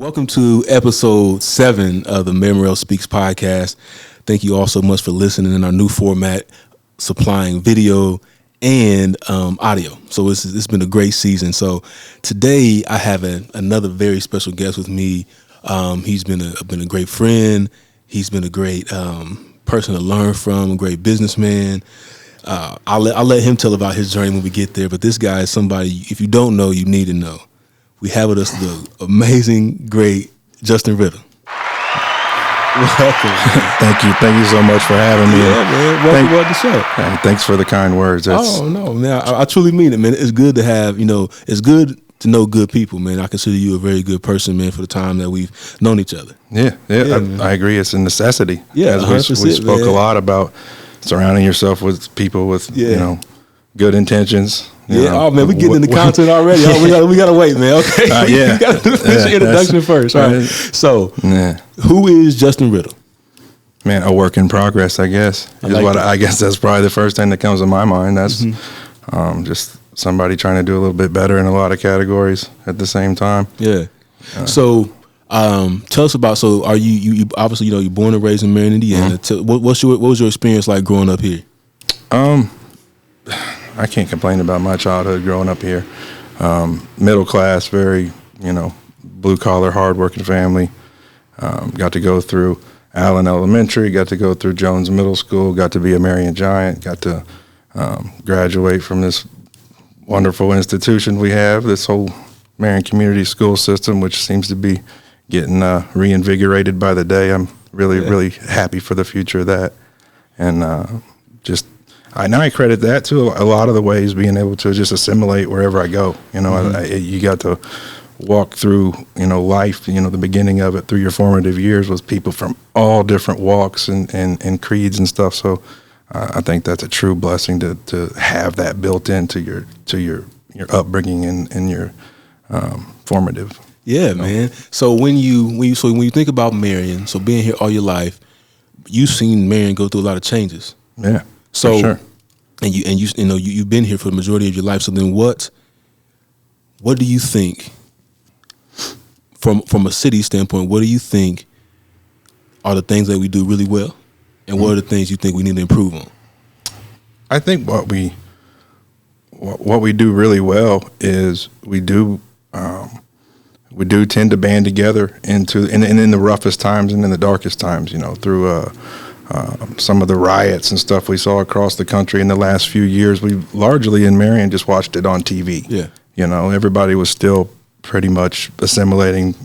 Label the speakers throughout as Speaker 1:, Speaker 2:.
Speaker 1: Welcome to episode 7 of the Morrell Speaks podcast. Thank you all so much for listening in our new format, supplying video and audio. So it's been a great season. So today I have another very special guest with me. He's been a great friend. He's been a great person to learn from, a great businessman. I'll let him tell about his journey when we get there. But this guy is somebody, if you don't know, you need to know. We have with us the amazing, great Justin Ritter. Welcome.
Speaker 2: Thank you so much for having me.
Speaker 1: Yeah, man. Welcome to the show.
Speaker 2: And thanks for the kind words.
Speaker 1: No, man. I truly mean it, man. It's good to have, it's good to know good people, man. I consider you a very good person, man, for the time that we've known each other.
Speaker 2: Yeah, I agree. It's a necessity.
Speaker 1: Yeah,
Speaker 2: as we spoke a lot about surrounding yourself with people with, good intentions.
Speaker 1: Oh man, we're getting into content already. We gotta wait, man. Okay, we gotta finish the introduction first. All right. So, who is Justin Ritter?
Speaker 2: Man, a work in progress, I guess. I guess that's probably the first thing that comes to my mind. That's just somebody trying to do a little bit better in a lot of categories at the same time.
Speaker 1: Yeah. So, tell us about. So, are you obviously you're born and raised in Marion, Indiana? What was your experience like growing up here?
Speaker 2: I can't complain about my childhood growing up here. Middle class, very, blue collar, hardworking family. Got to go through Allen Elementary, got to go through Jones Middle School, got to be a Marion Giant, got to graduate from this wonderful institution we have, this whole Marion Community School System, which seems to be getting reinvigorated by the day. I'm really happy for the future of that. And I credit that to a lot of the ways being able to just assimilate wherever I go. You got to walk through, life, the beginning of it through your formative years with people from all different walks and creeds and stuff. So I think that's a true blessing to have that built into your upbringing and your formative.
Speaker 1: Yeah, man. So when you think about Marion, so being here all your life, you've seen Marion go through a lot of changes.
Speaker 2: Yeah.
Speaker 1: So,
Speaker 2: sure.
Speaker 1: and you've been here for the majority of your life. So then, what do you think, from a city standpoint, what do you think are the things that we do really well, and what are the things you think we need to improve on?
Speaker 2: I think what we do really well is we do tend to band together in the roughest times and in the darkest times. Through some of the riots and stuff we saw across the country in the last few years, we largely in Marion just watched it on TV.
Speaker 1: Yeah.
Speaker 2: Everybody was still pretty much assimilating,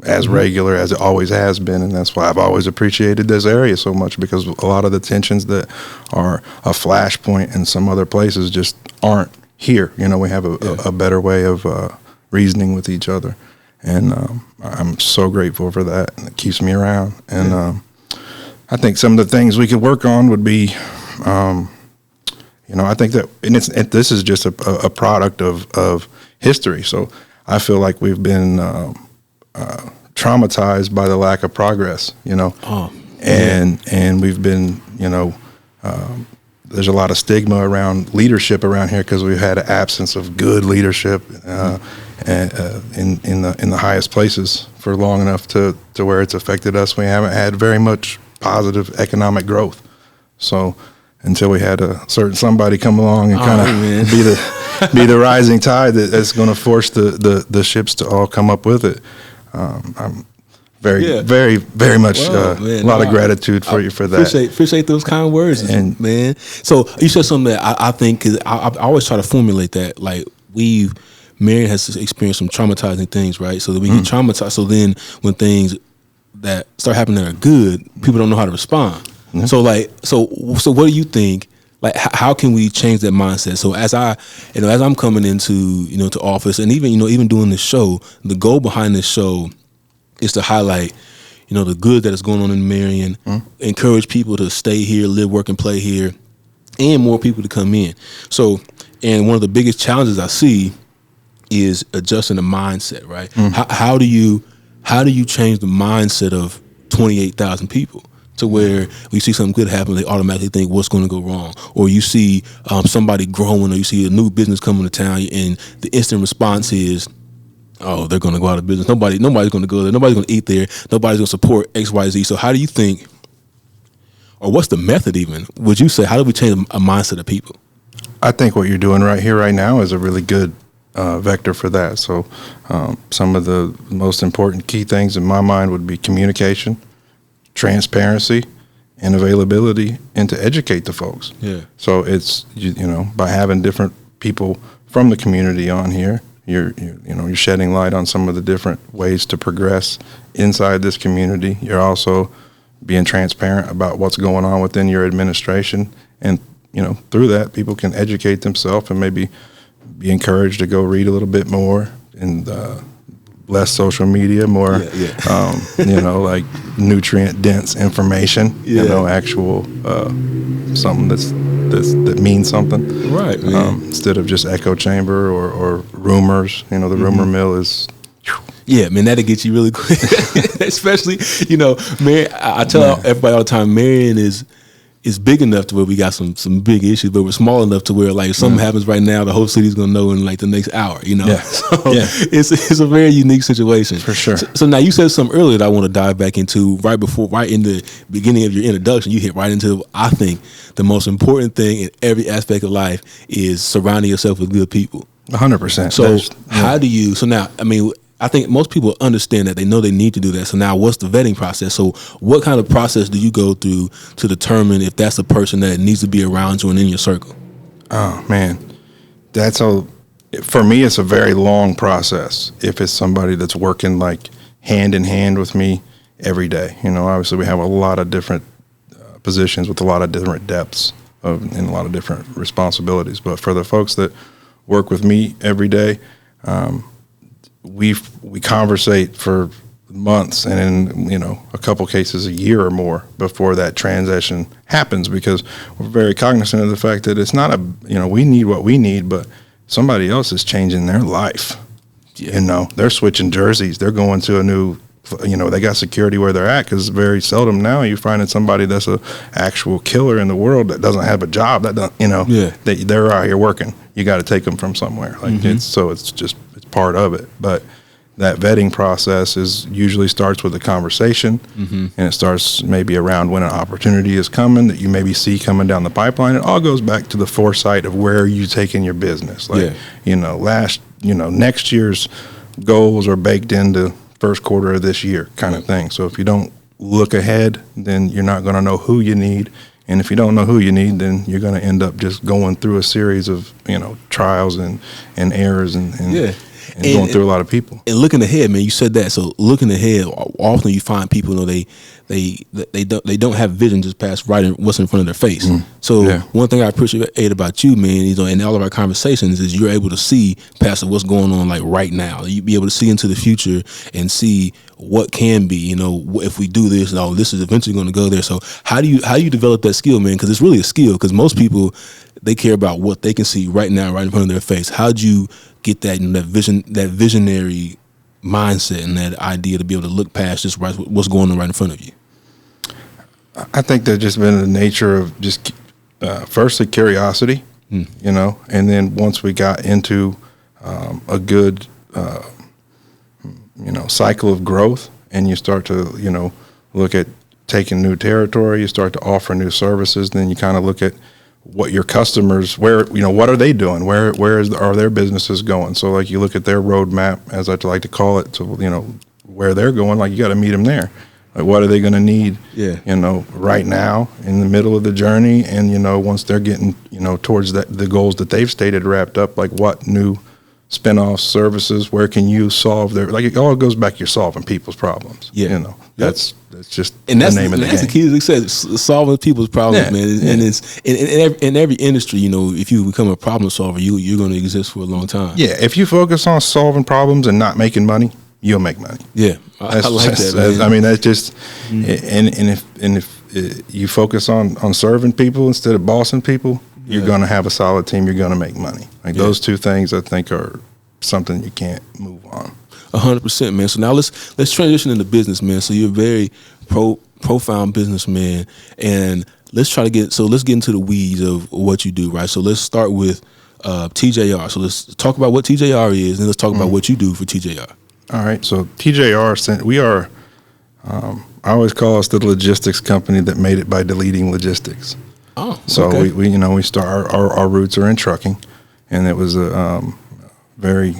Speaker 2: as regular as it always has been. And that's why I've always appreciated this area so much, because a lot of the tensions that are a flashpoint in some other places just aren't here. We have a better way of reasoning with each other. And I'm so grateful for that. And it keeps me around. And, I think some of the things we could work on would be, I think that, and this is just a product of history. So I feel like we've been traumatized by the lack of progress, and we've been, there's a lot of stigma around leadership around here because we've had an absence of good leadership in the highest places for long enough to where it's affected us. We haven't had very much positive economic growth. So until we had a certain somebody come along and kind of be the rising tide that's going to force the ships to all come up with it. I'm very much a lot of gratitude for you for that.
Speaker 1: Appreciate those kind words, man. So you said something that I think, because I always try to formulate that, like Marion has experienced some traumatizing things, right? So that we get traumatized. So then when things that start happening that are good, people don't know how to respond. Mm-hmm. So what do you think? Like, how can we change that mindset? So as I'm coming into to office, and even doing this show, the goal behind this show is to highlight the good that is going on in Marion, encourage people to stay here, live, work, and play here, and more people to come in. So, and one of the biggest challenges I see is adjusting the mindset, right? How do you change the mindset of 28,000 people to where we see something good happen, they automatically think what's going to go wrong? Or you see somebody growing, or you see a new business coming to town, and the instant response is, oh, they're going to go out of business. Nobody's going to go there. Nobody's going to eat there. Nobody's going to support X, Y, Z. So how do you think, or what's the method even? Would you say, how do we change a mindset of people?
Speaker 2: I think what you're doing right here, right now, is a really good vector for that. So some of the most important key things in my mind would be communication, transparency, and availability, and to educate the folks.
Speaker 1: Yeah.
Speaker 2: So it's, you know, by having different people from the community on here, you're shedding light on some of the different ways to progress inside this community. You're also being transparent about what's going on within your administration, and you know, through that, people can educate themselves and maybe be encouraged to go read a little bit more and less social media, more, you know, like nutrient dense information, you know, actual something that means something,
Speaker 1: right?
Speaker 2: Instead of just echo chamber or rumors. You know, the rumor mill is.
Speaker 1: Yeah, man, that'll get you really quick. Especially, you know, man, I tell everybody all the time, Marion is big enough to where we got some big issues, but we're small enough to where, like, if something happens right now, the whole city's gonna know in like the next hour, you know. So it's a very unique situation
Speaker 2: for sure.
Speaker 1: So now you said something earlier that I want to dive back into right in the beginning of your introduction. You hit right into, I think, the most important thing in every aspect of life is surrounding yourself with good people.
Speaker 2: 100%.
Speaker 1: So how do you? So now, I mean, I think most people understand that. They know they need to do that. So now what's the vetting process? So what kind of process do you go through to determine if that's a person that needs to be around you and in your circle?
Speaker 2: Oh, man. For me, it's a very long process if it's somebody that's working like hand in hand with me every day. You know, obviously we have a lot of different positions with a lot of different depths and a lot of different responsibilities. But for the folks that work with me every day, we conversate for months, and in, you know, a couple cases a year or more before that transition happens, because we're very cognizant of the fact that it's not we need what we need, but somebody else is changing their life. You know, they're switching jerseys, they're going to a new, you know, they got security where they're at, because very seldom now you finding somebody that's a actual killer in the world that doesn't have a job, that don't, you know, they're out here working. You got to take them from somewhere. Like it's part of it. But that vetting process usually starts with a conversation, and it starts maybe around when an opportunity is coming that you maybe see coming down the pipeline. It all goes back to the foresight of where you taking your business. Like, you know, next year's goals are baked into first quarter of this year kind of thing. So if you don't look ahead, then you're not going to know who you need. And if you don't know who you need, then you're going to end up just going through a series of, you know, trials and errors and going through a lot of people. And
Speaker 1: looking ahead, man, you said that. So looking ahead, often you find people, you know, they don't have vision just past what's in front of their face. So one thing I appreciate about you, man, you know, in all of our conversations is you're able to see past what's going on like right now. You be able to see into the future and see what can be, you know, if we do this, this is eventually going to go there. So how do you develop that skill, man? Because it's really a skill, because most people, they care about what they can see right now, right in front of their face. How'd you get that, you know, that visionary mindset and that idea to be able to look past just what's going on right in front of you?
Speaker 2: I think that's just been the nature of just firstly curiosity, you know, and then once we got into a good you know, cycle of growth, and you start to, you know, look at taking new territory, you start to offer new services, then you kind of look at what your customers, where, you know, what are they doing? Where are their businesses going? So like you look at their roadmap, as I like to call it, to, you know, where they're going, like you got to meet them there. Like what are they going to need, you know, right now in the middle of the journey? And, you know, once they're getting, you know, towards the goals that they've stated wrapped up, like what new spin-off services, where can you solve their, like it all goes back to you're solving people's problems. You know, that's just the name of the game.
Speaker 1: That's the key, as I said, solving people's problems, man. And it's in every industry, you know, if you become a problem solver, you're going to exist for a long time.
Speaker 2: Yeah, if you focus on solving problems and not making money, you'll make money.
Speaker 1: Yeah, I like that.
Speaker 2: I mean, that's just, and if you focus on serving people instead of bossing people, you're going to have a solid team. You're going to make money. Like those two things, I think, are something you can't move on.
Speaker 1: 100%, man. So now let's transition into business, man. So you're a very profound businessman, and let's get into the weeds of what you do, right? So let's start with TJR. So let's talk about what TJR is, and let's talk about what you do for TJR.
Speaker 2: All right. So TJR, we are. I always call us the logistics company that made it by deleting logistics.
Speaker 1: Oh,
Speaker 2: so
Speaker 1: okay.
Speaker 2: we start our roots are in trucking, and it was a very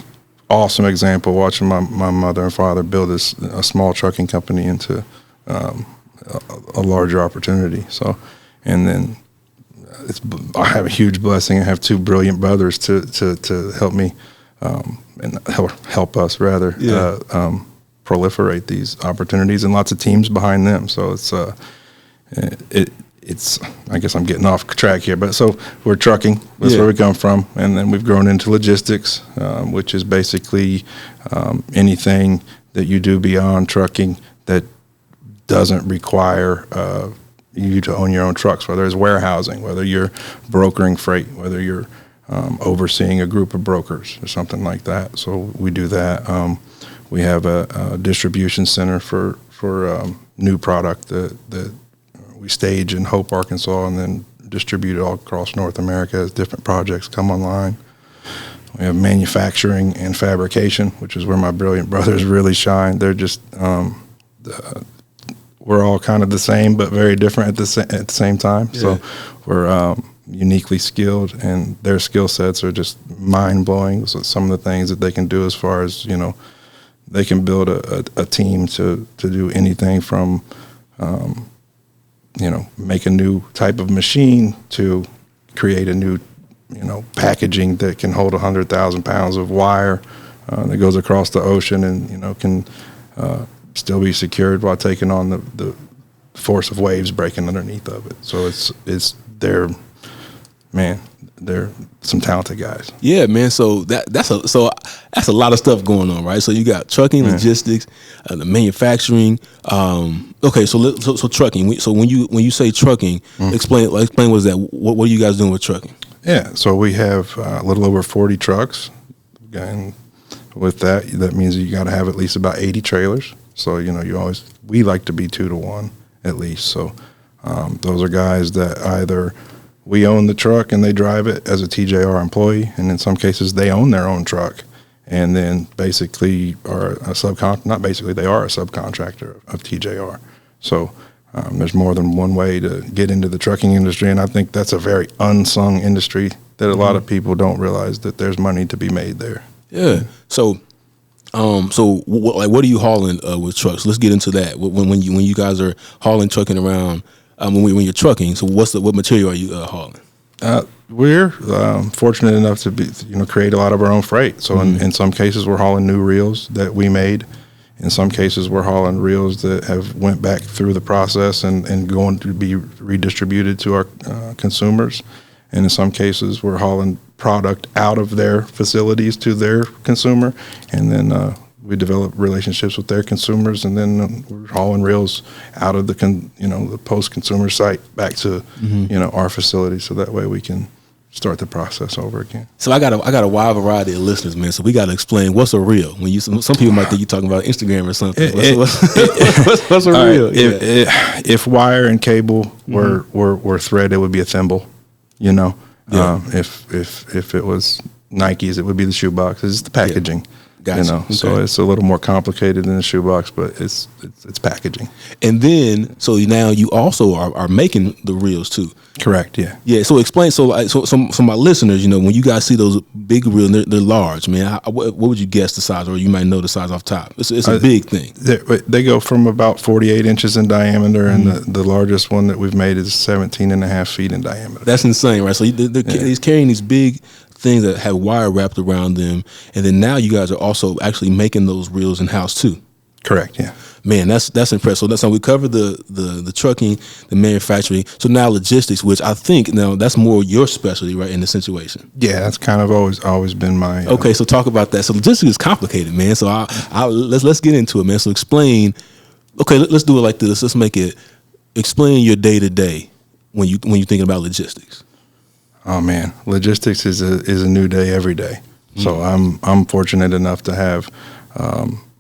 Speaker 2: awesome example watching my mother and father build a small trucking company into a larger opportunity. So, and then I have a huge blessing. I have two brilliant brothers to help me and help us rather proliferate these opportunities, and lots of teams behind them. So it's I guess I'm getting off track here, but so we're trucking. That's where we come from, and then we've grown into logistics, which is basically anything that you do beyond trucking that doesn't require you to own your own trucks, whether it's warehousing, whether you're brokering freight, whether you're overseeing a group of brokers or something like that. So we do that. We have a distribution center for new product that we stage in Hope, Arkansas, and then distribute it all across North America as different projects come online. We have manufacturing and fabrication, which is where my brilliant brothers really shine. They're just we're all kind of the same, but very different at the same time. Yeah. So we're uniquely skilled, and their skill sets are just mind blowing. So some of the things that they can do, as far as they can build a team to do anything from make a new type of machine to create a new packaging that can hold 100,000 pounds of wire that goes across the ocean and can still be secured while taking on the force of waves breaking underneath of it. So they're some talented guys.
Speaker 1: Yeah, man. So that's a lot of stuff going on, right? So you got trucking, logistics, the manufacturing. Okay, so trucking. So when you say trucking, explain what is that? What are you guys doing with trucking?
Speaker 2: Yeah, so we have a little over 40 trucks, and with that means you got to have at least about 80 trailers. So we like to be 2 to 1 at least. So those are guys that either we own the truck and they drive it as a TJR employee, and in some cases they own their own truck and then basically are a subcontractor of TJR. So there's more than one way to get into the trucking industry, and I think that's a very unsung industry that a lot of people don't realize that there's money to be made there.
Speaker 1: Yeah. So what are you hauling with trucks? Let's get into that. When you guys are hauling, trucking around, when you're trucking, so what material are you hauling?
Speaker 2: We're fortunate enough to be create a lot of our own freight. So in some cases we're hauling new reels that we made. In some cases we're hauling reels that have went back through the process and going to be redistributed to our consumers. And in some cases we're hauling product out of their facilities to their consumer, and then we develop relationships with their consumers, and then we're hauling reels out of the post-consumer site back to our facility, so that way we can start the process over again.
Speaker 1: So I got a wide variety of listeners, man. So we got to explain what's a reel. When some people might think you're talking about Instagram or something. What's a reel?
Speaker 2: Right, if wire and cable were thread, it would be a thimble. If it was Nikes, it would be the shoebox. It's the packaging.
Speaker 1: Yeah. Gotcha. Okay.
Speaker 2: So it's a little more complicated than the shoebox, but it's packaging.
Speaker 1: And then, so now you also are making the reels too.
Speaker 2: Correct. Yeah.
Speaker 1: Yeah. So explain. So my listeners, when you guys see those big reels, they're large, man. What would you guess the size, or you might know the size off top? It's a big thing.
Speaker 2: They go from about 48 inches in diameter, and the largest one that we've made is 17 and a half feet in diameter.
Speaker 1: That's insane, right? So he's carrying these big things that have wire wrapped around them, and then now you guys are also actually making those reels in house too.
Speaker 2: Correct. Yeah.
Speaker 1: Man, that's impressive. So that's how we covered the trucking, the manufacturing. So now logistics, which I think now that's more your specialty, right, in the situation.
Speaker 2: Yeah, that's kind of always been my.
Speaker 1: Okay, so talk about that. So logistics is complicated, man. So let's get into it, man. So explain. Okay, let's do it like this. Let's make it. Explain your day to day when you're thinking about logistics.
Speaker 2: Oh man, logistics is a new day every day. So I'm fortunate enough to have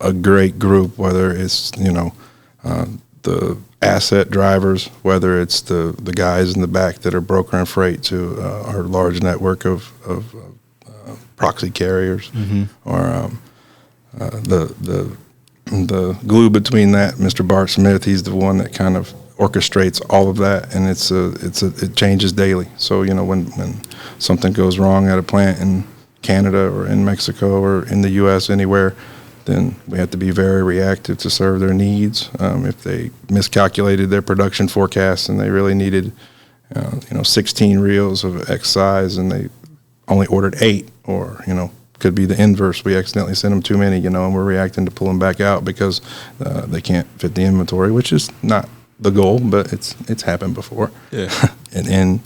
Speaker 2: a great group, whether it's the asset drivers, whether it's the guys in the back that are brokering freight to our large network of proxy carriers, or the glue between that, Mr. Bart Smith. He's the one that kind of orchestrates all of that, and it changes daily. So when something goes wrong at a plant in Canada or in Mexico or in the U.S. anywhere, then we have to be very reactive to serve their needs. If they miscalculated their production forecast and they really needed 16 reels of X size and they only ordered 8, or could be the inverse. We accidentally sent them too many, and we're reacting to pull them back out because they can't fit the inventory, which is not the goal, but it's happened before.
Speaker 1: Yeah.
Speaker 2: and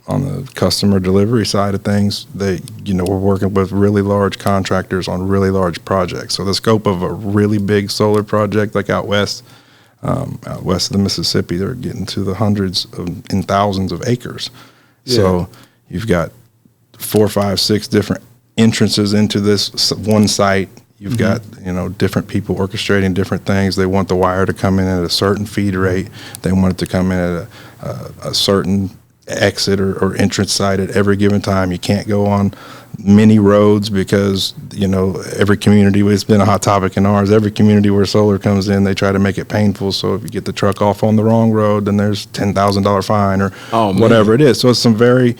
Speaker 2: on the customer delivery side of things, we're working with really large contractors on really large projects. So the scope of a really big solar project, like out west of the Mississippi, they're getting to the hundreds and thousands of acres. Yeah. So you've got 4, 5, 6 different entrances into this one site. You've got different people orchestrating different things. They want the wire to come in at a certain feed rate. They want it to come in at a certain exit or entrance site at every given time. You can't go on many roads because every community, it's been a hot topic in ours, every community where solar comes in, they try to make it painful. So if you get the truck off on the wrong road, then there's $10,000 fine or whatever it is. So it's some very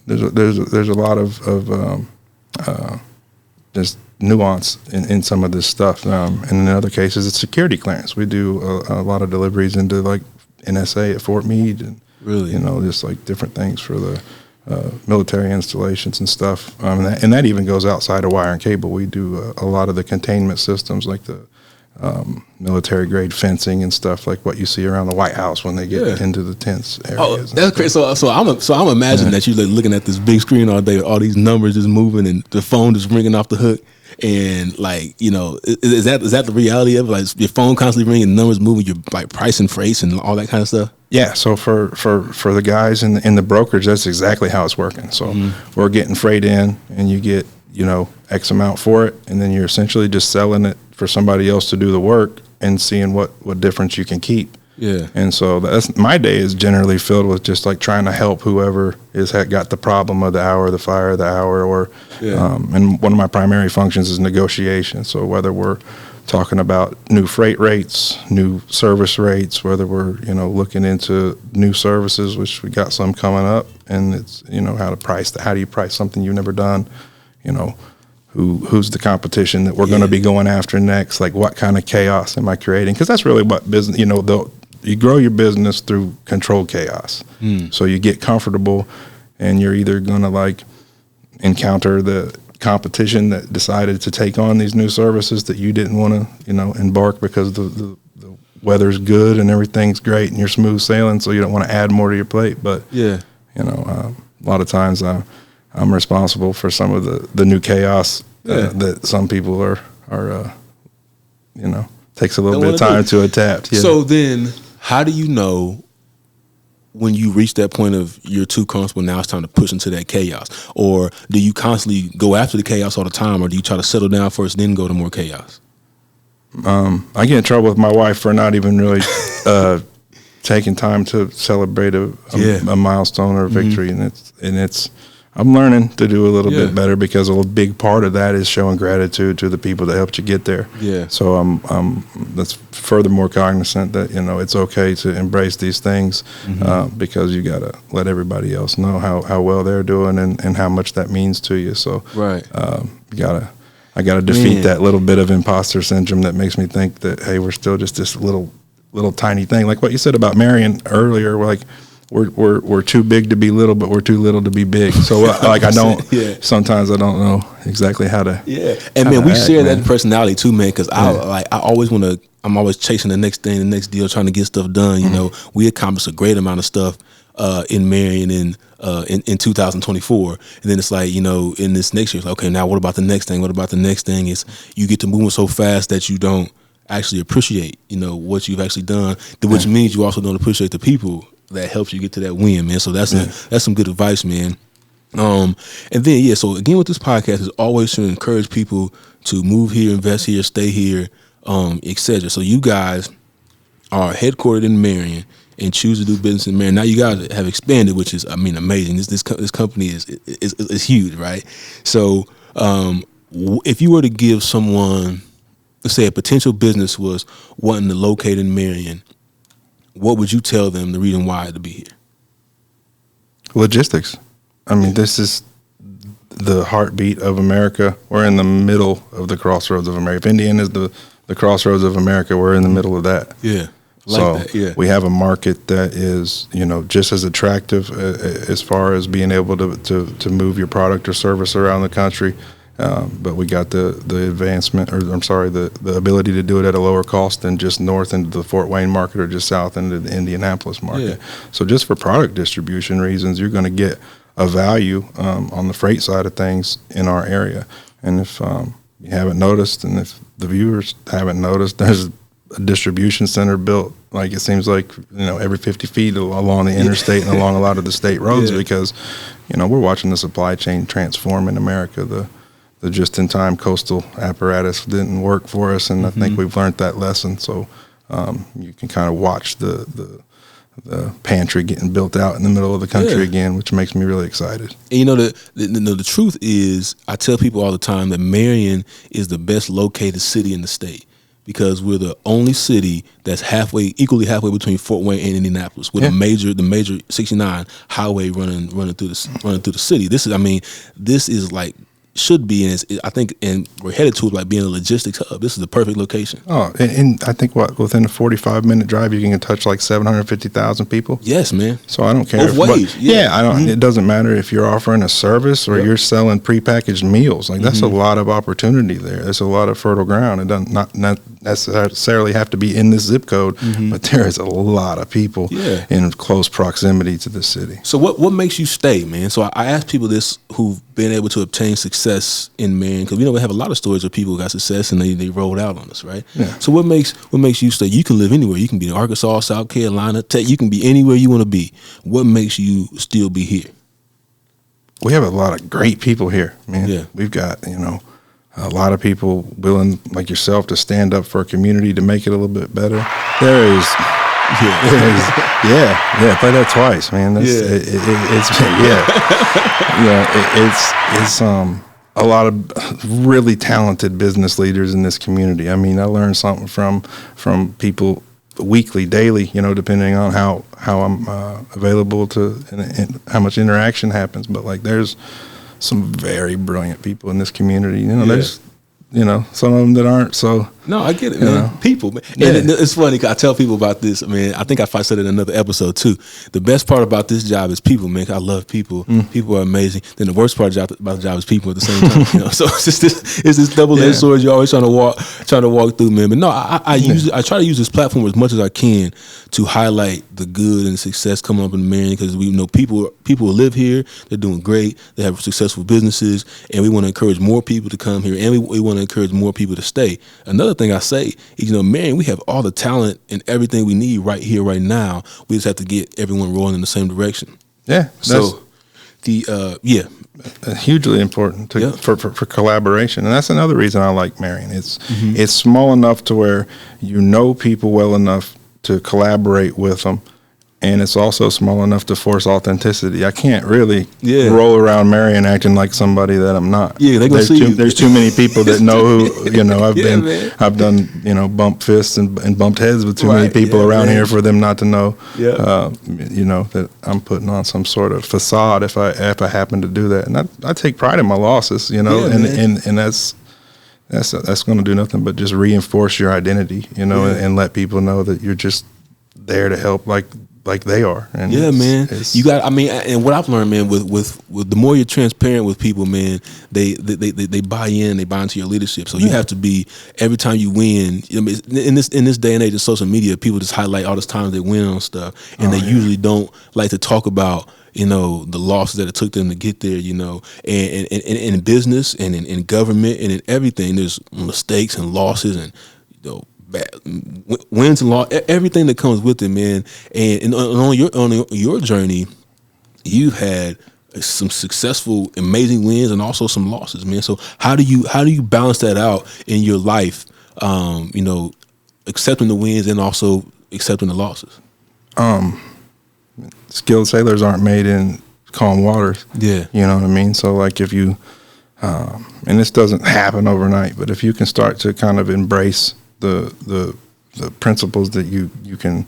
Speaker 2: there's a lot of just nuance in some of this stuff, and in other cases it's security clearance. We do a lot of deliveries into like NSA at Fort Meade, and
Speaker 1: really,
Speaker 2: just like different things for the military installations and stuff. And that even goes outside of wire and cable. We do a lot of the containment systems, like the military grade fencing and stuff, like what you see around the White House when they get into the tents areas.
Speaker 1: Oh, that's crazy. So I'm imagining that you're looking at this big screen all day, all these numbers just moving, and the phone just ringing off the hook. And is that the reality of it? Like your phone constantly ringing, numbers moving, you're like pricing freights and all that kind of stuff?
Speaker 2: Yeah. So for the guys in the brokerage, that's exactly how it's working. So we're getting freight in, and you get X amount for it, and then you're essentially just selling it for somebody else to do the work and seeing what difference you can keep.
Speaker 1: Yeah.
Speaker 2: And so my day is generally filled with just like trying to help whoever got the problem of the hour, the fire of the hour, or and one of my primary functions is negotiation. So whether we're talking about new freight rates, new service rates, whether we're looking into new services, which we got some coming up, and it's how do you price something you've never done, who's the competition that we're going to be going after next, like what kind of chaos am I creating? Because that's really what business, you grow your business through controlled chaos. So you get comfortable, and you're either going to encounter the competition that decided to take on these new services that you didn't want to embark because the weather's good and everything's great and you're smooth sailing, so you don't want to add more to your plate. But a lot of times I'm responsible for some of the new chaos that some people are takes a little bit of time to adapt.
Speaker 1: So then how do you know when you reach that point of you're too comfortable, now it's time to push into that chaos? Or do you constantly go after the chaos all the time, or do you try to settle down first, then go to more chaos?
Speaker 2: I get in trouble with my wife for not even really taking time to celebrate a milestone or a victory, and it's I'm learning to do a little bit better, because a big part of that is showing gratitude to the people that helped you get there.
Speaker 1: Yeah.
Speaker 2: So I'm that's furthermore cognizant that it's okay to embrace these things, because you got to let everybody else know how well they're doing and how much that means to you. So
Speaker 1: right.
Speaker 2: I gotta defeat that little bit of imposter syndrome that makes me think that, hey, we're still just this little tiny thing. Like what you said about Marion earlier, we're too big to be little, but we're too little to be big. So sometimes I don't know exactly how to.
Speaker 1: Yeah. And man, we share that personality too, man, because I'm always chasing the next thing, the next deal, trying to get stuff done. We accomplished a great amount of stuff in Marion in 2024. And then it's like, in this next year, it's like, okay, now what about the next thing? What about the next thing? Is you get to moving so fast that you don't actually appreciate, what you've actually done, which means you also don't appreciate the people that helps you get to that win, man. So that's some good advice, man. And then so again with this podcast is always to encourage people to move here, invest here, stay here, etc. So you guys are headquartered in Marion and choose to do business in Marion. Now you guys have expanded, which is, I mean, amazing. This company is huge, right? So if you were to give someone, let's say a potential business was wanting to locate in Marion, what would you tell them the reason why to be here?
Speaker 2: Logistics. I mean, this is the heartbeat of America. We're in the middle of the crossroads of America. If Indiana is the crossroads of America, we're in the middle of that.
Speaker 1: Yeah.
Speaker 2: We have a market that is, just as attractive as far as being able to move your product or service around the country. But we got the advancement, the ability to do it at a lower cost than just north into the Fort Wayne market or just south into the Indianapolis market. Yeah. So just for product distribution reasons, you're going to get a value on the freight side of things in our area. And if you haven't noticed, and if the viewers haven't noticed, there's a distribution center built, like it seems like, every 50 feet along the interstate and along a lot of the state roads because, we're watching the supply chain transform in America. The just-in-time coastal apparatus didn't work for us, and I think we've learned that lesson. So you can kind of watch the pantry getting built out in the middle of the country again, which makes me really excited.
Speaker 1: And the truth is, I tell people all the time that Marion is the best located city in the state because we're the only city that's equally halfway between Fort Wayne and Indianapolis, with the major 69 highway running through the city. This is like should be, and I think, and we're headed to like being a logistics hub. This is the perfect location.
Speaker 2: Oh, and I think within a 45-minute drive, you can touch like 750,000 people.
Speaker 1: Yes, man.
Speaker 2: So I don't care.
Speaker 1: Both ways.
Speaker 2: I don't. It doesn't matter if you're offering a service or you're selling prepackaged meals. Like that's a lot of opportunity there. There's a lot of fertile ground. It doesn't not necessarily have to be in this zip code, but there is a lot of people in close proximity to the city.
Speaker 1: So what makes you stay, man? So I ask people this who've been able to obtain success in Marion, because we have a lot of stories of people who got success and they rolled out on us, right? Yeah. So what makes you stay? You can live anywhere. You can be in Arkansas, South Carolina, Tech. You can be anywhere you want to be. What makes you still be here?
Speaker 2: We have a lot of great people here, man. Yeah. We've got a lot of people willing, like yourself, to stand up for a community to make it a little bit better. Play that twice, man. It's a lot of really talented business leaders in this community. I mean, I learned something from people weekly, daily, depending on how I'm available to and how much interaction happens. But like, there's some very brilliant people in this community. There's some of them that aren't. So
Speaker 1: no, I get it, man. People, man. And it's funny, 'cause I tell people about this. I mean, I think I said it in another episode too. The best part about this job is people, man. I love people. People are amazing. Then the worst part about the job is people at the same time. So it's this double-edged sword you're always trying to walk through, man. But no, I try to use this platform as much as I can to highlight the good and success coming up in Marion, because we know people who live here, they're doing great. They have successful businesses, and we want to encourage more people to come here, and we want to encourage more people to stay. Another thing I say is, Marion, we have all the talent and everything we need right here, right now. We just have to get everyone rolling in the same direction.
Speaker 2: Yeah.
Speaker 1: So
Speaker 2: hugely important for collaboration, and that's another reason I like Marion. It's small enough to where people well enough to collaborate with them. And it's also small enough to force authenticity. I can't really roll around Marion acting like somebody that I'm not.
Speaker 1: Yeah, they're gonna see you.
Speaker 2: There's too many people that know who I've done bump fists and bumped heads with too many people around here for them not to know. That I'm putting on some sort of facade if I happen to do that. And I take pride in my losses. And that's going to do nothing but just reinforce your identity. And let people know that you're just there to help, like they are. And
Speaker 1: man. You got. I mean, and what I've learned, man, with the more you're transparent with people, man, they buy in. They buy into your leadership. So you have to be, every time you win. In this day and age of social media, people just highlight all the times they win on stuff, and they usually don't like to talk about the losses that it took them to get there. And in business and in government and in everything, there's mistakes and losses and wins and loss, everything that comes with it, man. And on your journey, you've had some successful, amazing wins and also some losses, man. So how do you balance that out in your life you know, accepting the wins and also accepting the losses?
Speaker 2: Skilled sailors aren't made in calm waters.
Speaker 1: Yeah.
Speaker 2: You know what I mean? So like if you, and this doesn't happen overnight, but if you can start to kind of embrace the principles that you can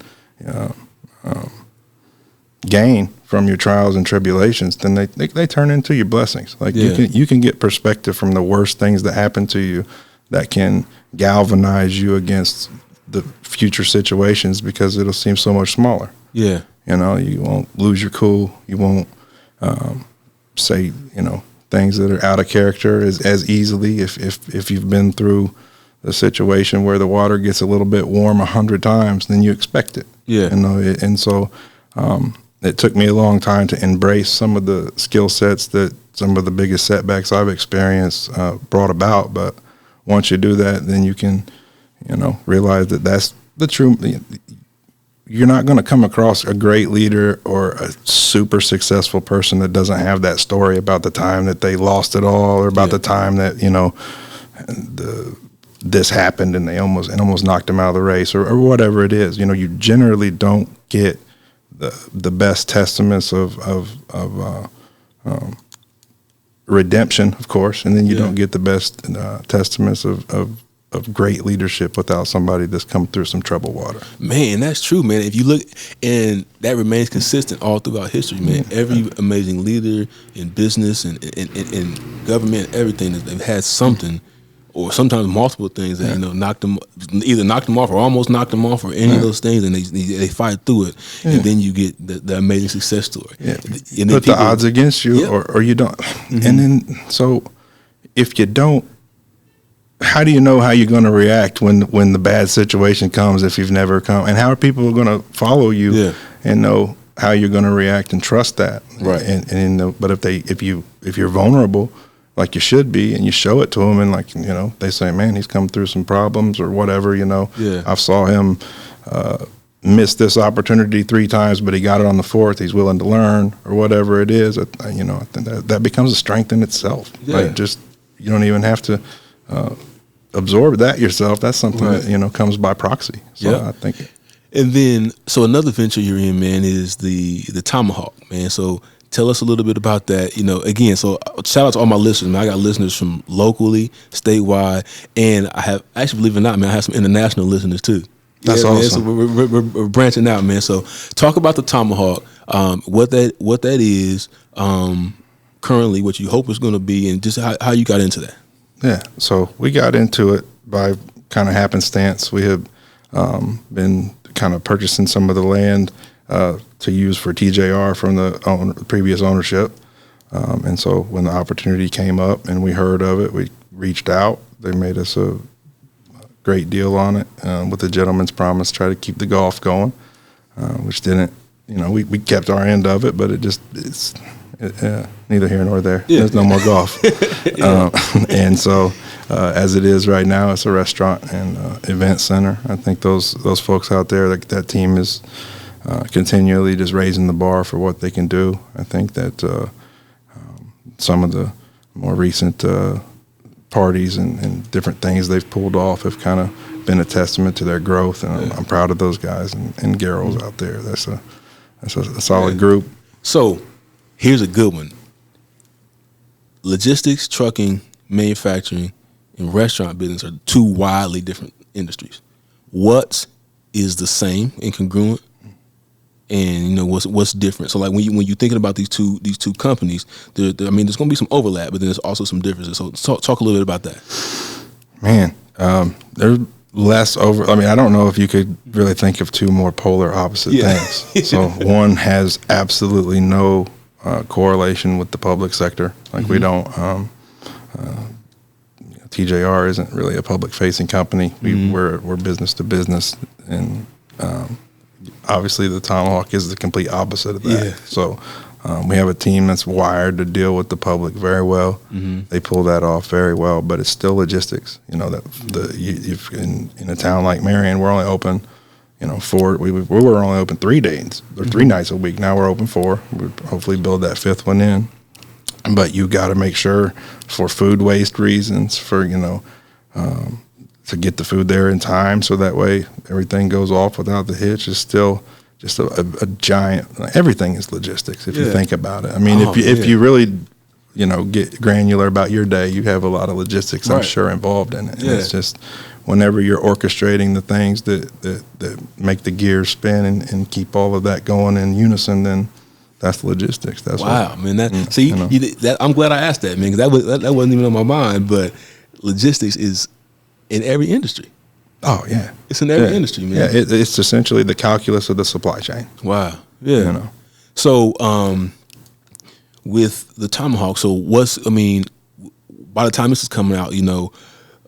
Speaker 2: gain from your trials and tribulations, then they turn into your blessings. Like you can get perspective from the worst things that happen to you that can galvanize you against the future situations because it'll seem so much smaller.
Speaker 1: Yeah.
Speaker 2: You know, you won't lose your cool. You won't say, you know, things that are out of character as easily if you've been through a situation where the water gets a little bit warm 100 times than you expect it.
Speaker 1: Yeah.
Speaker 2: You know, and so it took me a long time to embrace some of the skill sets that some of the biggest setbacks I've experienced brought about. But once you do that, then you can, you know, realize that that's the true. You're not going to come across a great leader or a super successful person that doesn't have that story about the time that they lost it all, or about the time that, you know, this happened and they almost knocked them out of the race, or whatever it is. You know, you generally don't get the best testaments of redemption, of course, and then you don't get the best testaments of great leadership without somebody that's come through some troubled water.
Speaker 1: Man, that's true, man. If you look, and that remains consistent all throughout history, man. Every amazing leader in business and in government, everything, they've had something, or sometimes multiple things that, you know, either knocked them off or almost knocked them off, or any of those things, and they fight through it, and then you get the amazing success story.
Speaker 2: Yeah.
Speaker 1: And
Speaker 2: put the odds against you, or you don't. And then, so if you don't, how do you know how you're going to react when the bad situation comes if you've never come? And how are people going to follow you and know how you're going to react and trust that?
Speaker 1: Right.
Speaker 2: But if you're vulnerable, like you should be, and you show it to them, and like, you know, they say, man, he's come through some problems or whatever, you know.
Speaker 1: Yeah.
Speaker 2: I saw him miss this opportunity 3 times, but he got it on the 4th. He's willing to learn, or whatever it is. You know, I think that becomes a strength in itself.
Speaker 1: Yeah.
Speaker 2: Like, just, you don't even have to absorb that yourself. That's something that, you know, comes by proxy. So I think.
Speaker 1: And then, so another venture you're in, man, is the Tomahawk, man. So tell us a little bit about that. You know, again, so shout out to all my listeners, man. I got listeners from locally, statewide, and I have, actually, believe it or not, man, I have some international listeners too.
Speaker 2: That's awesome.
Speaker 1: Man, so we're branching out, man. So talk about the Tomahawk, what that is currently, what you hope it's going to be, and just how you got into that.
Speaker 2: Yeah, so we got into it by kind of happenstance. We had been kind of purchasing some of the land to use for TJR from the previous ownership. And so when the opportunity came up and we heard of it, we reached out. They made us a great deal on it with a gentleman's promise, try to keep the golf going, which didn't, you know, we kept our end of it, but it's neither here nor there. Yeah. There's no more golf. And so as it is right now, it's a restaurant and event center. I think those folks out there, that team is continually just raising the bar for what they can do. I think that some of the more recent parties and different things they've pulled off have kind of been a testament to their growth, and I'm proud of those guys and girls out there. That's a solid group.
Speaker 1: So here's a good one. Logistics, trucking, manufacturing, and restaurant business are 2 wildly different industries. What is the same and congruent, and you know what's different? So like when you're thinking about these two companies, I mean, there's going to be some overlap, but then there's also some differences. So talk a little bit about that.
Speaker 2: Man, there's less over. I mean, I don't know if you could really think of 2 more polar opposite things. So one has absolutely no correlation with the public sector. Like we don't. TJR isn't really a public-facing company. We're business to business, and obviously the Tomahawk is the complete opposite of that. Yeah. So we have a team that's wired to deal with the public very well. They pull that off very well, but it's still logistics. You know, that if in a town like Marion, we're only open, you know, 4. We were only open 3 days or 3 nights a week. Now we're open 4. We hopefully build that 5th one in. But you got to make sure, for food waste reasons, for, you know, to get the food there in time, so that way everything goes off without the hitch. Is still just a giant. Everything is logistics if you think about it. I mean, if you really get granular about your day, you have a lot of logistics, I'm sure, involved in it. And it's just whenever you're orchestrating the things that make the gears spin and keep all of that going in unison, then that's logistics. That's
Speaker 1: man. I'm glad I asked that, man, because that wasn't even on my mind. But logistics is in every industry.
Speaker 2: Oh yeah,
Speaker 1: it's in every industry, man.
Speaker 2: Yeah, it's essentially the calculus of the supply chain.
Speaker 1: Wow. Yeah. So, with the Tomahawk, by the time this is coming out,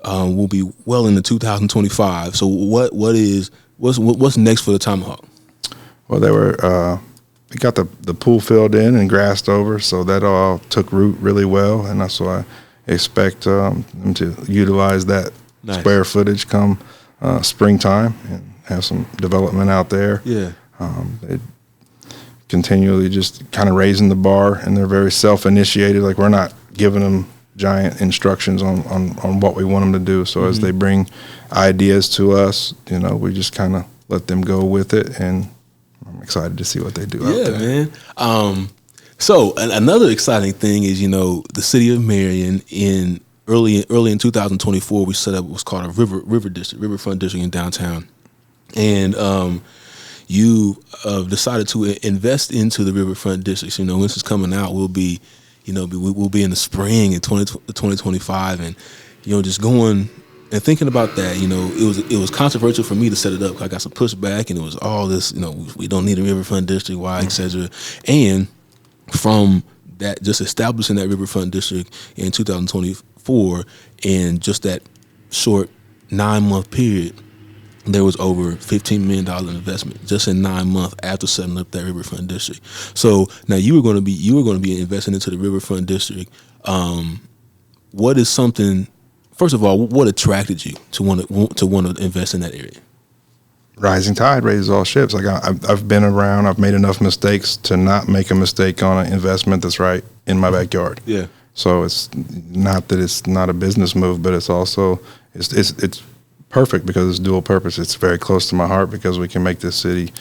Speaker 1: we'll be well into 2025. So what's next for the Tomahawk?
Speaker 2: Well, we got the pool filled in and grassed over, so that all took root really well, and that's why I expect them to utilize that square footage come springtime and have some development out there.
Speaker 1: Yeah.
Speaker 2: They continually just kind of raising the bar, and they're very self-initiated. Like, we're not giving them giant instructions on what we want them to do. So as they bring ideas to us, we just kind of let them go with it, and I'm excited to see what they do out there.
Speaker 1: Yeah, man. So another exciting thing is, the city of Marion early in 2024, we set up what's called a riverfront district in downtown, and you decided to invest into the riverfront districts. When this is coming out, we'll be in the spring in 2025, and just going and thinking about that. It was controversial for me to set it up. I got some pushback, and it was all this. We don't need a riverfront district, why, etc. And from that, just establishing that riverfront district in 2024, and just that short 9-month period, there was over $15 million investment just in 9 months after setting up that riverfront district. So now you were going to be investing into the riverfront district. What is something? First of all, what attracted you to want to invest in that area?
Speaker 2: Rising tide raises all ships. Like, I've been around. I've made enough mistakes to not make a mistake on an investment that's right in my backyard.
Speaker 1: Yeah.
Speaker 2: So it's not that it's not a business move, but it's also it's perfect because it's dual purpose. It's very close to my heart because we can make this city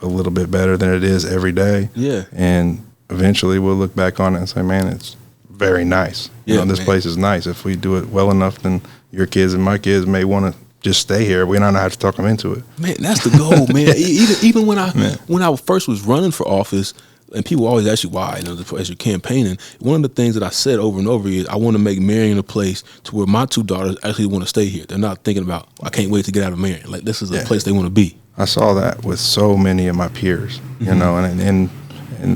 Speaker 2: a little bit better than it is every day.
Speaker 1: Yeah.
Speaker 2: And eventually we'll look back on it and say, man, it's very nice. This place is nice. If we do it well enough, then your kids and my kids may want to just stay here. We don't have to talk them into it.
Speaker 1: Man, that's the goal, man. Even when I first was running for office, and people always ask you why, as you're campaigning, one of the things that I said over and over is I want to make Marion a place to where my two daughters actually want to stay here. They're not thinking about, I can't wait to get out of Marion. Like, this is a place they want to be.
Speaker 2: I saw that with so many of my peers, and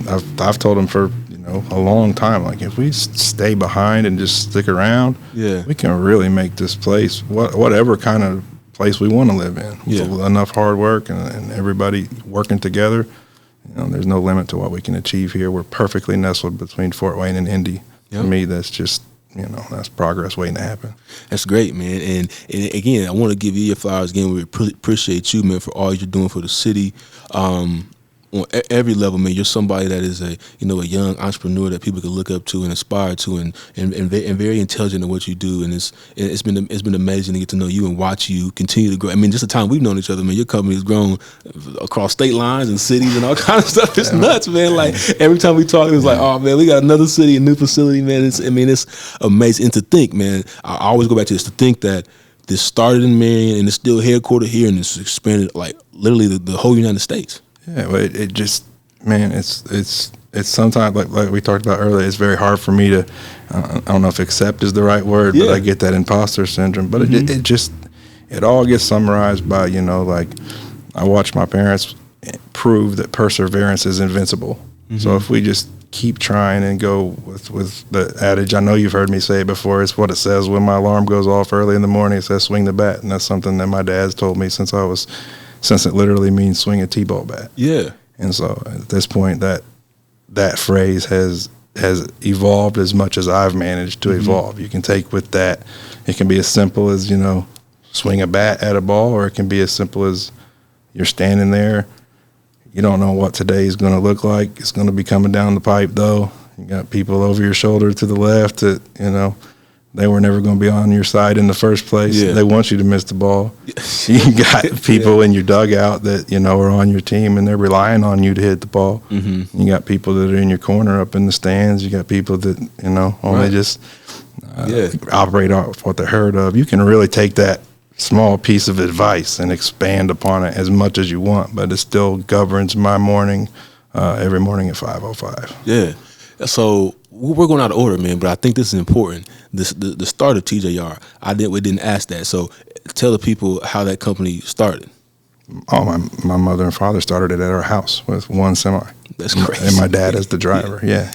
Speaker 2: I've told them for a long time, like, if we stay behind and just stick around, we can really make this place whatever kind of place we want to live in. With enough hard work and everybody working together, there's no limit to what we can achieve here. We're perfectly nestled between Fort Wayne and Indy. For me, that's just that's progress waiting to happen.
Speaker 1: That's great, man. And again, I want to give you your flowers again. We appreciate you, man, for all you're doing for the city. On every level, man, you're somebody that is a young entrepreneur that people can look up to and aspire to, and very intelligent in what you do. And it's been amazing to get to know you and watch you continue to grow. I mean, just the time we've known each other, man, your company has grown across state lines and cities and all kinds of stuff. It's nuts, man. Like, every time we talk, it's like, oh man, we got another city, a new facility, man. It's amazing. And to think, man, I always go back to this, to think that this started in Marion and it's still headquartered here and it's expanded like literally the whole United States.
Speaker 2: Yeah, but it just, man, it's sometimes like we talked about earlier. It's very hard for me to, I don't know if accept is the right word, but I get that imposter syndrome. But it all gets summarized by like, I watched my parents prove that perseverance is invincible. So if we just keep trying and go with the adage, I know you've heard me say it before. It's what it says when my alarm goes off early in the morning. It says swing the bat, and that's something that my dad's told me since it literally means swing a T-ball bat. Yeah. And so at this point, that phrase has evolved as much as I've managed to evolve. You can take with that, it can be as simple as, swing a bat at a ball, or it can be as simple as you're standing there. You don't know what today is going to look like. It's going to be coming down the pipe, though. You got people over your shoulder to the left that, they were never going to be on your side in the first place.
Speaker 1: Yeah.
Speaker 2: They want you to miss the ball. You got people in your dugout that, are on your team, and they're relying on you to hit the ball. Mm-hmm. You got people that are in your corner up in the stands. You got people that, only just operate off what they heard of. You can really take that small piece of advice and expand upon it as much as you want, but it still governs my morning every morning at 5:05.
Speaker 1: Yeah. So we're going out of order, man, but I think this is important. The start of TJR, we didn't ask that. So tell the people how that company started.
Speaker 2: Oh, my mother and father started it at our house with one semi.
Speaker 1: That's crazy.
Speaker 2: And my dad as the driver. Yeah.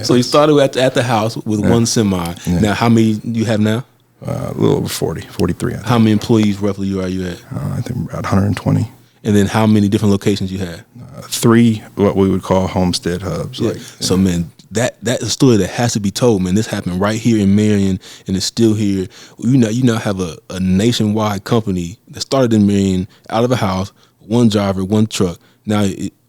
Speaker 1: So you started at the house with one semi. Yeah. Now, how many do you have now?
Speaker 2: A little over 43. I think.
Speaker 1: How many employees roughly are you at?
Speaker 2: I think about 120.
Speaker 1: And then how many different locations you have?
Speaker 2: 3, what we would call homestead hubs.
Speaker 1: Yeah. So, man, that is a story that has to be told, man. This happened right here in Marion, and it's still here. You now have a nationwide company that started in Marion, out of a house, one driver, one truck. Now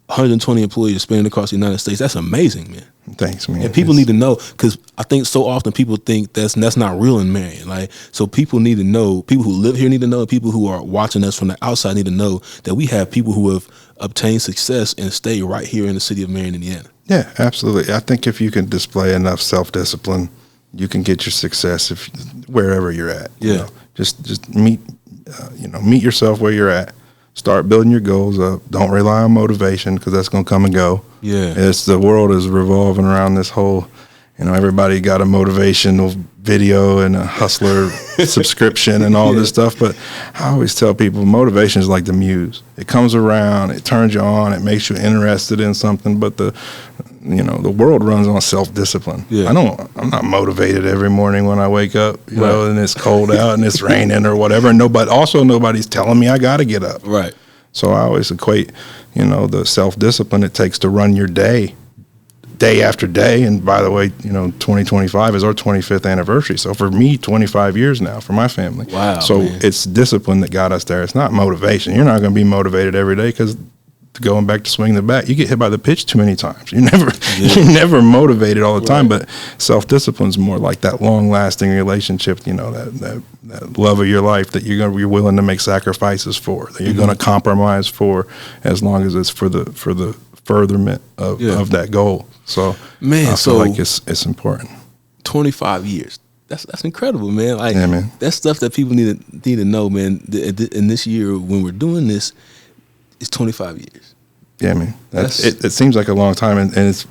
Speaker 1: 120 employees spanning across the United States. That's amazing, man.
Speaker 2: Thanks, man.
Speaker 1: And people need to know, because I think so often people think that's not real in Marion. So people need to know, people who live here need to know, and people who are watching us from the outside need to know that we have people who have obtained success and stay right here in the city of Marion, Indiana.
Speaker 2: Yeah, absolutely. I think if you can display enough self-discipline, you can get your success wherever you're at.
Speaker 1: Yeah.
Speaker 2: Just meet yourself where you're at. Start building your goals up. Don't rely on motivation, because that's going to come and go.
Speaker 1: Yeah.
Speaker 2: The world is revolving around this whole, everybody got a motivational video and a hustler subscription and all this stuff. But I always tell people motivation is like the muse. It comes around, it turns you on, it makes you interested in something. But the world runs on self-discipline. Yeah. I'm not motivated every morning when I wake up, and it's cold out and it's raining or whatever. And nobody's telling me I got to get up.
Speaker 1: Right.
Speaker 2: So I always equate, the self-discipline it takes to run your day after day. And by the way, 2025 is our 25th anniversary. So for me, 25 years now for my family.
Speaker 1: Wow.
Speaker 2: So it's discipline that got us there. It's not motivation. You're not going to be motivated every day, because going back to swing the bat, you get hit by the pitch too many times. You're never motivated all the time. But self-discipline is more like that long-lasting relationship. That love of your life that you're willing to make sacrifices for, that you're going to compromise for, as long as it's for the furtherment of that goal. So
Speaker 1: man,
Speaker 2: I feel like it's important.
Speaker 1: 25 years. That's incredible, man.
Speaker 2: Man.
Speaker 1: That's stuff that people need to know, man. In this year when we're doing this, it's 25 years.
Speaker 2: Yeah, man. It seems like a long time, and it's.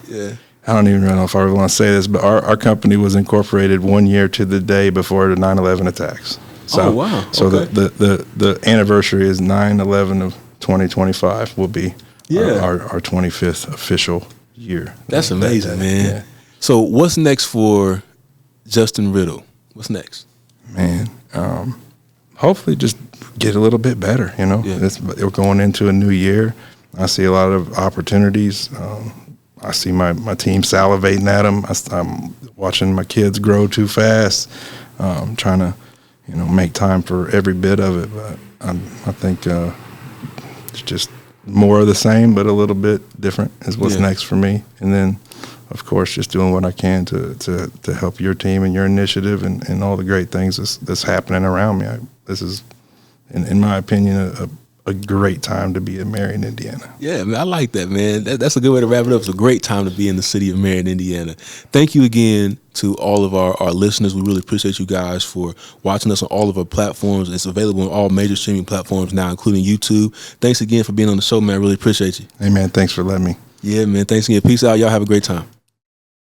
Speaker 1: Yeah.
Speaker 2: I don't even know if I want to say this, but our company was incorporated 1 year to the day before the 9/11 attacks. So,
Speaker 1: oh wow!
Speaker 2: So the anniversary is 9/11 of 2025 will be our 25th official year.
Speaker 1: That's amazing, man.
Speaker 2: Yeah.
Speaker 1: So what's next for Justin Riddle? What's next?
Speaker 2: Man, hopefully just get a little bit better, We're going into a new year. I see a lot of opportunities. I see my team salivating at them. I'm watching my kids grow too fast. Trying to, make time for every bit of it. But I think it's just more of the same, but a little bit different is what's next for me. And then, of course, just doing what I can to help your team and your initiative and all the great things that's happening around me. This is, in my opinion, a great time to be in Marion, Indiana.
Speaker 1: Yeah, man, I like that, man. That's a good way to wrap it up. It's a great time to be in the city of Marion, Indiana. Thank you again to all of our listeners. We really appreciate you guys for watching us on all of our platforms. It's available on all major streaming platforms now, including YouTube. Thanks again for being on the show, man. I really appreciate you.
Speaker 2: Hey, man, thanks for letting me.
Speaker 1: Yeah, man. Thanks again. Peace out. Y'all have a great time.